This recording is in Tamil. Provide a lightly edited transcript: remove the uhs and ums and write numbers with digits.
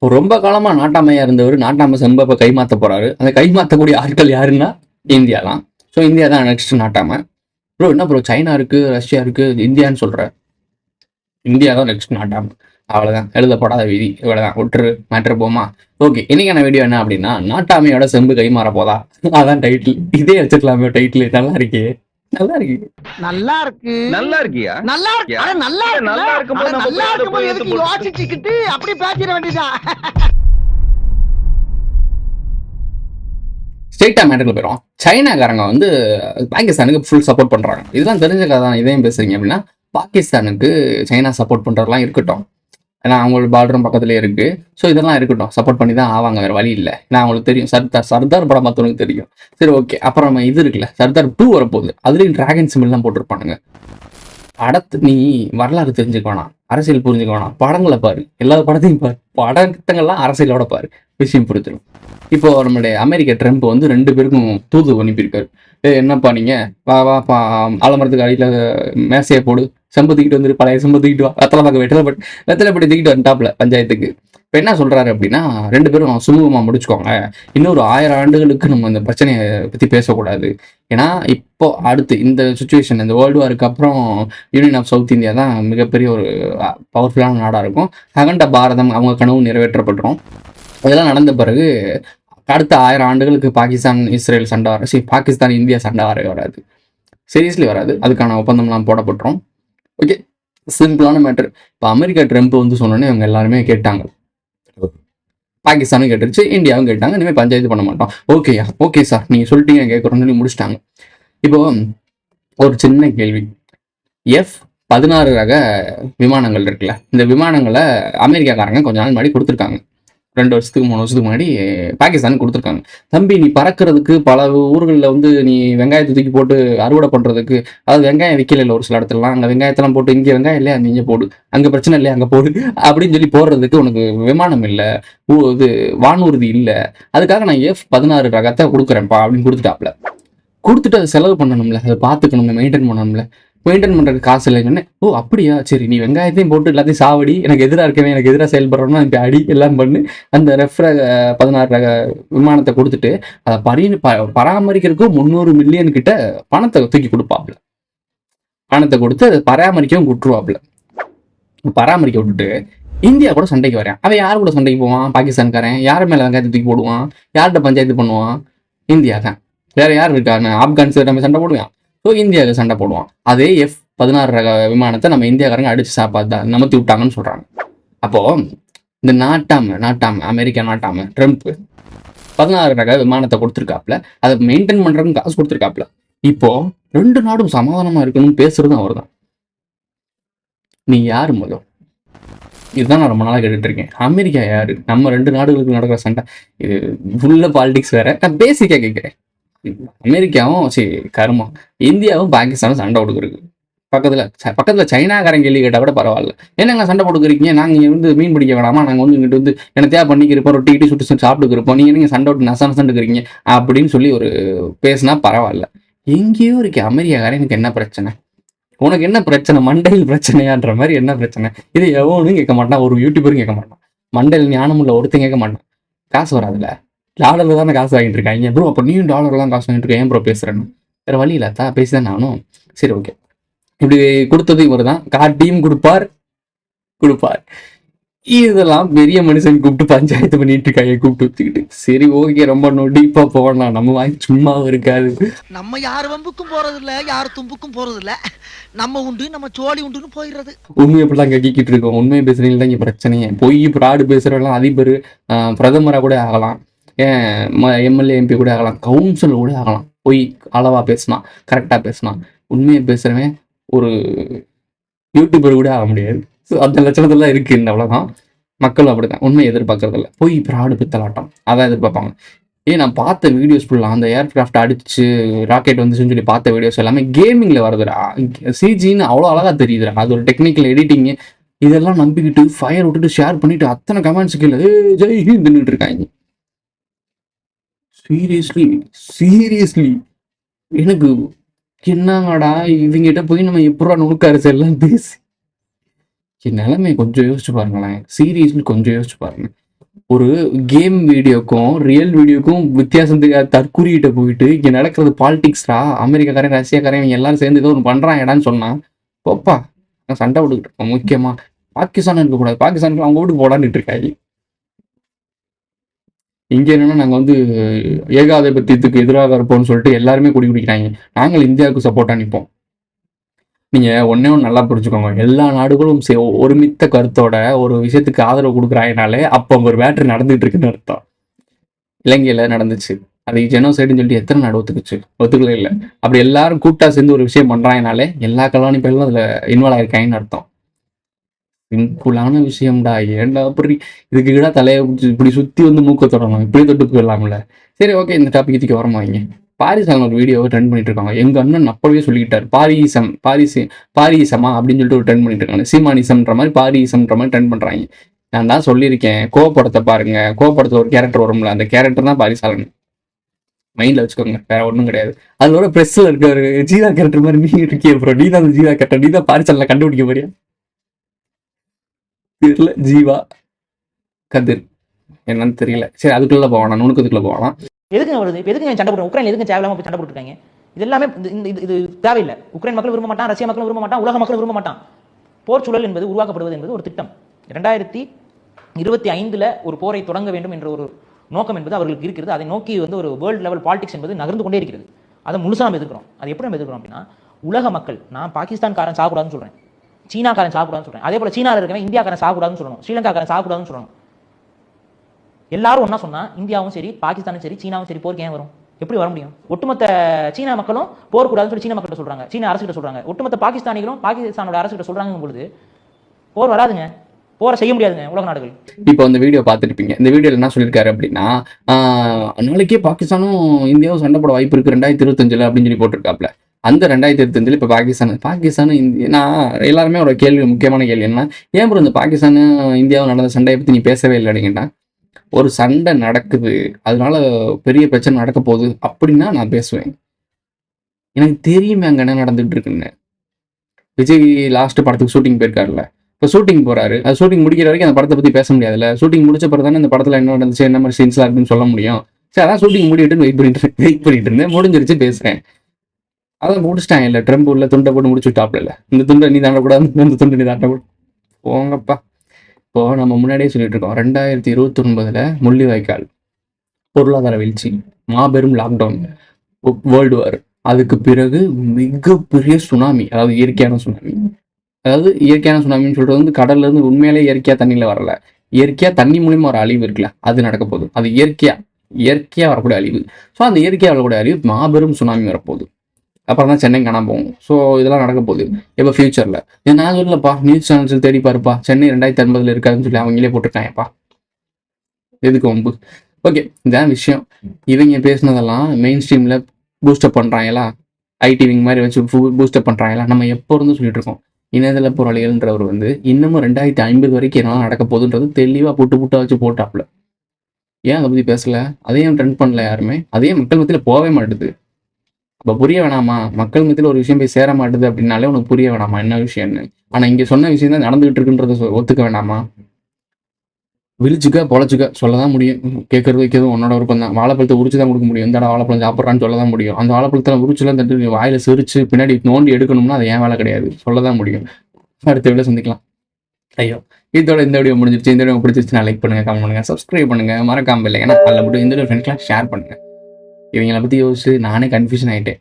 ரொம்ப காலமா நாட்டாமையா இருந்தவர் நாட்டாமை செம்ப இப்ப கைமாத்த போறாரு. அந்த கைமாத்தக்கூடிய ஆட்கள் யாருன்னா இந்தியா தான். ஸோ இந்தியா தான் நெக்ஸ்ட் நாட்டாமை. ப்ரோ என்ன ப்ரோ சைனா இருக்கு, ரஷ்யா இருக்கு, இந்தியான்னு சொல்ற. இந்தியா தான் நெக்ஸ்ட் நாட்டாமை. அவ்வளவுதான், எழுதப்படாத விதி. இவ்வளவுதான், விட்டுரு, மேட்ரு போமா. ஓகே, இன்னைக்கான வீடியோ என்ன அப்படின்னா, நாட்டாமையோட செம்பு கைமாற போதா, அதான் டைட்டில். இதே வச்சுக்கலாமே டைட்டில். நல்லா இருக்கே, நல்லா இருக்கு, நல்லா இருக்கு, நல்லா இருக்கியா? நல்லா இருக்கு, அட நல்லா இருக்கு, நல்லா இருக்கும்போது நம்ம நல்லா போய் அதை இருக்கும்போது போய் எதுக்கு எடுத்து யோசிச்சுக்கிட்டு அப்படி பேசிட வேண்டியதான். ஸ்ட்ரெயிட்டா மேட்டர்ல போயிடும். சைனாக்காரங்க வந்து பாகிஸ்தானுக்கு ஃபுல் சப்போர்ட் பண்றாங்க. இதெல்லாம் தெரிஞ்ச கதை தான். இதையும் பேசுறீங்க அப்படின்னா, பாகிஸ்தானுக்கு சைனா சப்போர்ட் பண்றதெல்லாம் இருக்கட்டும். ஏன்னா அவங்களோட பார்டரும் பக்கத்துலேயே இருக்கு. ஸோ இதெல்லாம் இருக்கட்டும், சப்போர்ட் பண்ணி தான் ஆவாங்க, வேறு வழி இல்லை. ஏன்னா அவங்களுக்கு தெரியும், சர்தார் படம் பார்த்தவனுக்கு தெரியும். சரி ஓகே, அப்புறம் நம்ம இது இருக்குல்ல, சர்தார் 2 வரப்போகுது. அதுலேயும் டிராகன் சிம்பிள்லாம் போட்டிருப்பானுங்க. அடுத்து நீ வரலாறு தெரிஞ்சுக்க வேணாம், அரசியல் புரிஞ்சுக்க வேணாம், படங்களை பாரு, எல்லா படத்தையும் பாரு, படத்தங்கள்லாம் அரசியலோட பாரு, விஷயம் புரிஞ்சிடும். இப்போ நம்மளுடைய அமெரிக்க ட்ரம்ப் வந்து 2 பேருக்கும் தூது அனுப்பியிருக்காரு. என்னப்பா நீங்க வா வாப்பா, ஆலமரத்துக்கு அடியில் மேசையை போடு, செம்பு தூக்கிட்டு வந்துரு, பழைய செம்பு தூக்கிட்டு வா, வெத்தலைப்பட்டி தூக்கிட்டு வந்துட்டாப்ல பஞ்சாயத்துக்கு. இப்போ என்ன சொல்றாரு அப்படின்னா, 2 பேரும் சுமூகமாக முடிச்சுக்கோங்க, இன்னொரு 1000 ஆண்டுகளுக்கு நம்ம இந்த பிரச்சனையை பற்றி பேசக்கூடாது. ஏன்னா இப்போ அடுத்து இந்த சுச்சுவேஷன், இந்த வேர்ல்டு வாருக்கு அப்புறம் யூனியன் ஆஃப் சவுத் இந்தியா தான் மிகப்பெரிய ஒரு பவர்ஃபுல்லான நாடாக இருக்கும். அகண்ட பாரதம் அவங்க கனவு நிறைவேற்றப்பட்டுரும். இதெல்லாம் நடந்த பிறகு அடுத்த 1000 ஆண்டுகளுக்கு பாகிஸ்தான் இஸ்ரேல் சண்டை பாகிஸ்தான் இந்தியா சண்டை வராது, சீரியஸ்லி வராது. அதுக்கான ஒப்பந்தம்லாம் போடப்பட்டுரும். ஓகே, சிம்பிளான மேட்டர். இப்போ அமெரிக்கா ட்ரம்ப் வந்து சொன்னோன்னே அவங்க எல்லாருமே கேட்டாங்க, பாகிஸ்தானும் கேட்டுருச்சு, இந்தியாவும் கேட்டாங்க. இனிமேல் பஞ்சாயத்து பண்ண மாட்டோம். ஓகேயா, ஓகே சார், நீங்கள் சொல்லிட்டீங்க, கேட்குறோன்னு சொல்லி முடிச்சிட்டாங்க. இப்போ ஒரு சின்ன கேள்வி, F-16 ரக விமானங்கள் இருக்குல்ல, இந்த விமானங்களை அமெரிக்காக்காரங்க கொஞ்ச நாள் முன்னாடி கொடுத்துருக்காங்க. 2 வருஷத்துக்கு 3 வருஷத்துக்கு முன்னாடி பாகிஸ்தானுக்கு கொடுத்துருக்காங்க. தம்பி, நீ பறக்கிறதுக்கு பல ஊர்களில் வந்து நீ வெங்காயத்தை தூக்கி போட்டு அறுவடை பண்ணுறதுக்கு, அதாவது வெங்காயம் விற்கல இல்லை ஒரு சில இடத்துலலாம், அங்கே வெங்காயத்தெல்லாம் போட்டு இங்கே வெங்காயம் இல்லையா நீங்க போடு, அங்கே பிரச்சனை இல்லையா அங்கே போடு அப்படின்னு சொல்லி போடுறதுக்கு உனக்கு விமானம் இல்லை, இது வானூர்தி இல்லை, அதுக்காக நான் F-16 ரகத்தை கொடுக்குறேன்ப்பா அப்படின்னு கொடுத்துட்டாப்ல. கொடுத்துட்டு அதை செலவு பண்ணணும்ல, அதை பார்த்துக்கணும்ல, மெயின்டைன் பண்ணணும்ல. மெயின்டைன் பண்ணுறதுக்கு காசு இல்லைன்னு, ஓ அப்படியா, சரி நீ வெங்காயத்தையும் போட்டு எல்லாத்தையும் சாவடி, எனக்கு எதிராக இருக்கவே, எனக்கு எதிராக செயல்படுறோம்னா இப்போ அடி எல்லாம் பண்ணு, அந்த F-16 ரக விமானத்தை கொடுத்துட்டு அதை பராமரிக்கிறதுக்கும் 300 மில்லியன் கிட்ட பணத்தை தூக்கி கொடுப்பாப்புல. பணத்தை கொடுத்து அதை பராமரிக்கவும் விட்டுருவாப்புல. பராமரிக்க விட்டுட்டு இந்தியா கூட சண்டைக்கு வரான். அவன் யார் கூட சண்டைக்கு போவான்? பாகிஸ்தான்காரன். யார் மேலே வெங்காயத்தை தூக்கி போடுவான்? யார்கிட்ட பஞ்சாயத்து பண்ணுவான்? இந்தியா தான். வேற யார் இருக்காங்க? ஆப்கானிஸ்தான் நம்ம சண்டை போடுவான். ஸோ இந்தியாவுக்கு சண்டை போடுவான். அதே F-16 ரக விமானத்தை நம்ம இந்தியாக்காரங்க அடிச்சு சாப்பாடு நமத்தி விட்டாங்கன்னு சொல்றாங்க. அப்போ இந்த நாட்டாம அமெரிக்கா நாட்டாம ட்ரம்ப் 16 ரக விமானத்தை கொடுத்துருக்காப்புல, அதை மெயின்டைன் பண்றதுக்கு காசு கொடுத்துருக்காப்புல. இப்போ 2 நாடும் சமாதானமா இருக்கணும்னு பேசுறதும் அவர் தான். நீ யாரு முதல்? இதுதான் நான் ரொம்ப நாளாக கேட்டுட்டு இருக்கேன். அமெரிக்கா யாரு? நம்ம 2 நாடுகளுக்கு நடக்கிற சண்டை இது உள்ள பாலிடிக்ஸ் வேற. நான் பேசிக்கா கேட்கிறேன். அமெரிக்காவும் சரி கருமா, இந்தியாவும் பாகிஸ்தானும் சண்டை கொடுக்குறது. பக்கத்துல சைனாக்காரன் கேள்வி கேட்டால் கூட பரவாயில்ல, என்னங்க சண்டை போட்டுக்கிறீங்க, நாங்கள் வந்து மீன் பிடிக்க வேணாமா, நாங்கள் வந்து இங்கிட்டு வந்து என்ன தேவை பண்ணிக்கிறப்போம், ரொட்டி கிட்டி சுட்டு சாப்பிட்டுக்கிறப்போம், நீங்கள் சண்டை விட்டு நசந்துக்கிறீங்க அப்படின்னு சொல்லி ஒரு பேசினா பரவாயில்ல. எங்கேயோ இருக்கு அமெரிக்காக்காரன், எனக்கு என்ன பிரச்சனை, உனக்கு என்ன பிரச்சனை, மண்டையில் பிரச்சனையான்ற மாதிரி என்ன பிரச்சனை? இது எவனும் கேட்க மாட்டான், ஒரு யூடியூபரும் கேட்க மாட்டான், மண்டையில் ஞானம் உள்ள ஒருத்தன் கேட்க மாட்டான். காசு வராதுல்ல, டாலர்ல தானே காசு வாங்கிட்டு இருக்காங்க ப்ரோ. அப்போ நீயும் டாலர் தான் காசு வாங்கிட்டு இருக்கேன், ஏன் ப்ரோ பேசுறேன்னு? வேற வழி இல்லை, பேசிதான் நானும். சரி ஓகே, இப்படி கொடுத்தது இவர் தான், காட்டியும் கொடுப்பார். இதெல்லாம் பெரிய மனுஷன் கூப்பிட்டு பஞ்சாயத்து பண்ணிட்டு இருக்காங்க, கூப்பிட்டு வச்சுக்கிட்டு. சரி ஓகே, ரொம்ப டீப்பா போகலாம், நம்ம வாங்கி சும்மாவும் இருக்காது. நம்ம யார் வம்புக்கும் போறது இல்ல, யார் தும்புக்கும் போறது இல்ல, நம்ம உண்டு நம்ம சோழி உண்டுன்னு போயிடுறது. உண்மையை இப்படிலாம் கட்டிக்கிட்டு இருக்கோம். உண்மையை பேசுறீங்க தான் இங்க பிரச்சனையே. பொய் ஃப்ராடு பேசுறவெல்லாம் அதிபர், பிரதமராக கூட ஆகலாம், எம்எல்ஏ எம்பி கூட ஆகலாம், கவுன்சில் கூட ஆகலாம். பொய் அளவா பேசினா, கரெக்டா பேசினா. உண்மையை பேசுறவன் ஒரு யூடியூபர் கூட ஆக முடியாது. ஸோ அந்த லட்சணத்துல இருக்கு இந்த உலகம். மக்கள் அப்படிதான், உண்மையை எதிர்பார்க்கறதில்ல, பொய் ஃப்ராடு பித்தலாட்டம் அதான் எதிர்பார்ப்பாங்க. நான் பார்த்த வீடியோஸ் ஃபுல்லாக அந்த ஏர்கிராஃப்ட் அடிச்சு ராக்கெட் வந்துச்சுன்னு சொல்லி பார்த்த வீடியோஸ் எல்லாமே கேமிங்ல வருதுடா. சிஜின்னு அவ்வளோ அழகா தெரியுதுடா, அது ஒரு டெக்னிக்கல் எடிட்டிங். இதெல்லாம் நம்பிக்கிட்டு ஃபயர் விட்டுட்டு ஷேர் பண்ணிட்டு அத்தனை கமெண்ட்ஸ் கீழே ஜெய் ஹிந்துன்னு இருக்காங்க. சீரியஸ்லி எனக்கு என்னங்கடா இவங்கிட்ட போய் நம்ம எப்படா நுணுக்க அரசியல்லாம் பேசி, என் நிலைமை கொஞ்சம் யோசிச்சு பாருங்களேன். சீரியஸ்லி கொஞ்சம் யோசிச்சு பாருங்க. ஒரு கேம் வீடியோக்கும் ரியல் வீடியோக்கும் வித்தியாசம் தெரியாத தற்குறிகிட்ட போயிட்டு இங்கே நடக்கிறது பாலிடிக்ஸ்ரா, அமெரிக்காக்காரன் ரஷ்யாக்காரன் இவங்க எல்லாரும் சேர்ந்து ஏதோ ஒன்று பண்ணுறாங்கடான்னு சொன்னா போப்பா நான் சண்டை விட்டுக்கிட்டு இருக்கோம். முக்கியமா பாகிஸ்தான் இருக்கக்கூடாது, பாகிஸ்தானுக்கு அவங்க வீட்டுக்கு போடான்னு இருக்காங்க. இங்க என்னன்னா நாங்க வந்து ஏகாதிபத்தியத்துக்கு எதிராக இருப்போம்னு சொல்லிட்டு எல்லாருமே குடி குடிக்கிறாங்க. நாங்கள் இந்தியாவுக்கு சப்போர்ட்டா நிற்போம். நீங்க ஒன்னே ஒன்று நல்லா புரிஞ்சுக்கோங்க, எல்லா நாடுகளும் ஒருமித்த கருத்தோட ஒரு விஷயத்துக்கு ஆதரவு கொடுக்குறாங்கனாலே அப்போ அங்க ஒரு மேட்ரு நடந்துட்டு இருக்குன்னு அர்த்தம். இலங்கையில நடந்துச்சு, அது ஜெனோசைடுன்னு சொல்லிட்டு எத்தனை நாடு ஒத்துக்கல இல்லை. அப்படி எல்லாரும் கூட்டா சேர்ந்து ஒரு விஷயம் பண்றாங்கனாலே எல்லா கல்யாணி பேரும் அதுல இன்வால்வ் ஆயிருக்காங்கன்னு அர்த்தம். சிம்பிளான விஷயம்டா, ஏன்டா அப்படி இதுக்கு கூட தலையை இப்படி சுத்தி வந்து மூக்க தொடரணும், இப்படி தொட்டு போயிடலாம்ல. சரி ஓகே, இந்த டாபிக் இதுக்கு வரமா வைங்க. பாரிசால ஒரு வீடியோவை ட்ரெண்ட் பண்ணிட்டு இருக்காங்க. எங்க அண்ணன் அப்பவே சொல்லிக்கிட்டாரு, பாரிசமா அப்படின்னு சொல்லிட்டு ஒரு ட்ரெண்ட் பண்ணிட்டு இருக்காங்க. சீமானிசம்ன்ற மாதிரி பாரிசம்ன்ற மாதிரி ட்ரெண்ட் பண்றாங்க. நான் தான் சொல்லியிருக்கேன், கோபப்படத்தை பாருங்க, கோபப்படத்துல ஒரு கேரக்டர் வரும்ல, அந்த கேரக்டர் தான் பாரிசாலன். மைண்ட்ல வச்சுக்கோங்க, வேற ஒன்றும் கிடையாது. அதோட பிரஸ்ல இருக்க ஒரு ஜீவா கேரக்டர் மாதிரி நீ இருக்கிய ப்ரோ, நீ தான் ஜீவா கேரக்டர், நீ தான் பாரிசாலனை கண்டுபிடிக்க போறியா? தெரியல, ஜீவா கதிர் என்னன்னு தெரியல. சரி அதுக்குள்ள போகலாம், நுணுக்கத்துக்குள்ள போகலாம். எதுக்கு வருது இப்போ, எதுக்கு சண்டை போடுறோம்? உக்ரைன் எதுக்கு தேவையில்லாம போய் சண்டை போட்டுருக்காங்க? இது எல்லாமே இது தேவையில்லை. உக்ரைன் மக்கள் விரும்ப மாட்டான், ரஷ்யா மக்கள் விரும்ப மாட்டான், உலக மக்கள் விரும்ப மாட்டான். போர் சூழல் என்பது உருவாக்கப்படுவது என்பது ஒரு திட்டம். 2025 ஒரு போரை தொடங்க வேண்டும் என்ற ஒரு நோக்கம் என்பது அவர்களுக்கு இருக்கிறது. அதை நோக்கி வந்து ஒரு வேர்ல்டு லெவல் பாலிடிக்ஸ் என்பது நகர்ந்து கொண்டே இருக்கிறது. அதை முழுசா நம்ம எதிர்க்கிறோம். அது எப்படி நம்ம எதிர்க்கிறோம் அப்படின்னா, உலக மக்கள், நான் பாகிஸ்தான்காரன் சாப்பிடாதுன்னு சொல்றேன், சீனாக்காரன் சாப்பிடாதுன்னு சொல்றேன், அதே போல சீனாவில் இருக்கவன் இந்தியாக்காரன் சாப்பிடாதுன்னு சொல்லணும், ஸ்ரீலங்காக்காரன் சாப்பிடாதுன்னு சொல்லணும். எல்லாரும் ஒன்னா சொன்னா இந்தியாவும் சரி, பாகிஸ்தானும் சரி, சீனாவும் சரி போருக்கு ஏன் வரும்? எப்படி வர முடியும்? ஒட்டுமொத்த சீனா மக்களும் போர் கூடாதுன்னு சொல்லி சீன மக்கள்கிட்ட சொல்றாங்க, சீன அரசுகிட்ட சொல்றாங்க. ஒட்டுமொத்த பாகிஸ்தானிகளும் பாகிஸ்தானோட அரசுகிட்ட சொல்றாங்க பொழுது போர் வராதுங்க, போரை செய்ய முடியாதுங்க உலக நாடுகள். இப்போ இந்த வீடியோ பார்த்துருப்பீங்க. இந்த வீடியோல என்ன சொல்லியிருக்காரு அப்படின்னா, நாளைக்கே பாகிஸ்தானும் இந்தியாவும் சண்டை போட வாய்ப்பு இருக்கு 2025 அப்படின்னு சொல்லி போட்டிருக்காப்ல. அந்த 2025 இப்போ பாகிஸ்தானும் இந்தியா, நான் எல்லாருமே ஒரு கேள்வி, முக்கியமான கேள்வி என்ன, ஏன் ப்ரோ இந்த பாகிஸ்தானும் இந்தியாவும் நடந்த சண்டையை பற்றி நீ பேசவே இல்லை அப்படின்னா, ஒரு சண்டை நடக்குது, அதனால பெரிய பிரச்சனை நடக்க போகுது அப்படின்னா நான் பேசுவேன். எனக்கு தெரியுமே அங்கே என்ன நடந்துட்டு இருக்குன்னு. விஜய் லாஸ்ட் படத்துக்கு ஷூட்டிங் போயிருக்காருல்ல, இப்போ ஷூட்டிங் போறாரு, அது ஷூட்டிங் முடிக்கிற வரைக்கும் அந்த படத்தை பற்றி பேச முடியாதுல்ல. ஷூட்டிங் முடிச்ச பிறகு தானே இந்த படத்தில் என்ன நடந்துச்சு, என்ன மாதிரி சீன்ஸ்லாம் இருக்குன்னு சொல்ல முடியும். சரி அதான் ஷூட்டிங் முடிவிட்டு வெயிட் பண்ணிட்டு இருந்தேன், முடிஞ்சிருச்சு பேசுறேன். அதை முடிச்சிட்டாங்க இல்லை, ட்ரம்ப் உள்ள துண்டை போட்டு முடிச்சு விட்டாப்ல இல்லை, இந்த துண்டை நீ தாண்டக்கூடாது, இந்த துண்டை நீ தாண்டக்கூடாது, போங்கப்பா. இப்போ நம்ம முன்னாடியே சொல்லிட்டு இருக்கோம், 2029 முள்ளிவாய்க்கால், பொருளாதார வீழ்ச்சி, மாபெரும் லாக்டவுன், வேர்ல்டு வார், அதுக்கு பிறகு மிகப்பெரிய சுனாமி, அதாவது இயற்கையான சுனாமி. அதாவது இயற்கையான சுனாமின்னு சொல்றது வந்து கடல்ல இருந்து உண்மையிலே இயற்கையா தண்ணியில வரல, இயற்கையா தண்ணி மூலியமா ஒரு அழிவு இருக்குல்ல, அது நடக்க போகுது. அது இயற்கையா வரக்கூடிய அழிவு. ஸோ அந்த இயற்கையா வரக்கூடிய அழிவு மாபெரும் சுனாமி வரப்போகுது. அப்புறம் தான் சென்னை காணாம போகும். ஸோ இதெல்லாம் நடக்க போகுது எப்போ ஃபியூச்சர்ல. நான் சொல்லலப்பா, நியூஸ் சேனல்ஸ் தேடி பாருப்பா, சென்னை 2050 இருக்காதுன்னு சொல்லி அவங்களே போட்டிருக்காங்கப்பா. எதுக்கு வம்பு? ஓகே, இதான் விஷயம். இவங்க பேசினதெல்லாம் மெயின் ஸ்ட்ரீம்ல பூஸ்டப் பண்றாங்களா, ஐடிவிங் மாதிரி வச்சு பூஸ்டப் பண்றாங்களா. நம்ம எப்போ இருந்து சொல்லிட்டு இருக்கோம், இணையதள போராளிகள்ன்றவர் வந்து இன்னமும் 2050 வரைக்கும் என்ன நடக்க போகுதுன்றது தெளிவா புட்டா வச்சு போட்டாப்ல. ஏன் அதை பத்தி பேசல? அதையும் ட்ரெண்ட் பண்ணல யாருமே, அதையும் மக்கள் மத்தியில போகவே மாட்டுது. அப்ப புரிய வேணாமா? மக்கள் மத்தியில ஒரு விஷயம் போய் சேர மாட்டுது அப்படின்னாலே உனக்கு புரிய வேணாமா என்ன விஷயம்னு? ஆனா இங்க சொன்ன விஷயம் தான் நடந்துகிட்டு இருக்குன்றத ஒத்துக்க வேணாமா? விழிச்சுக்க பொழைச்சுக்க சொல்லதான் முடியும். கேட்கறது வைக்கிறது உன்னோட விருப்பம் தான். வாழைப்பழத்தை உரிச்சு தான் கொடுக்க முடியும். இந்த வாழைப்பழம் சாப்பிட்றான்னு சொல்லதான் முடியும். அந்த வாழைப்பழத்தில் உரிச்சுலாம் தட்டு வாயில சிரிச்சு பின்னாடி நோண்டி எடுக்கணும்னா அது ஏன் வேலை கிடையாது, சொல்லதான் முடியும். அடுத்த வீடியோ சந்திக்கலாம். ஐயோ, இதோட இந்த வீடியோ முடிஞ்சிருச்சு. இந்த வீடியோ பிடிச்சிருச்சுன்னா லைக் பண்ணுங்க, கமெண்ட் பண்ணுங்க, சப்ஸ்கிரைப் பண்ணுங்க, மறக்காம இல்லை ஏன்னா அதில் மட்டும் இந்த ஃப்ரெண்ட்ஸ்லாம் ஷேர் பண்ணுங்க. இவங்களை பற்றி யோசிச்சு நானே கன்ஃபியூஷன் ஆகிட்டேன்.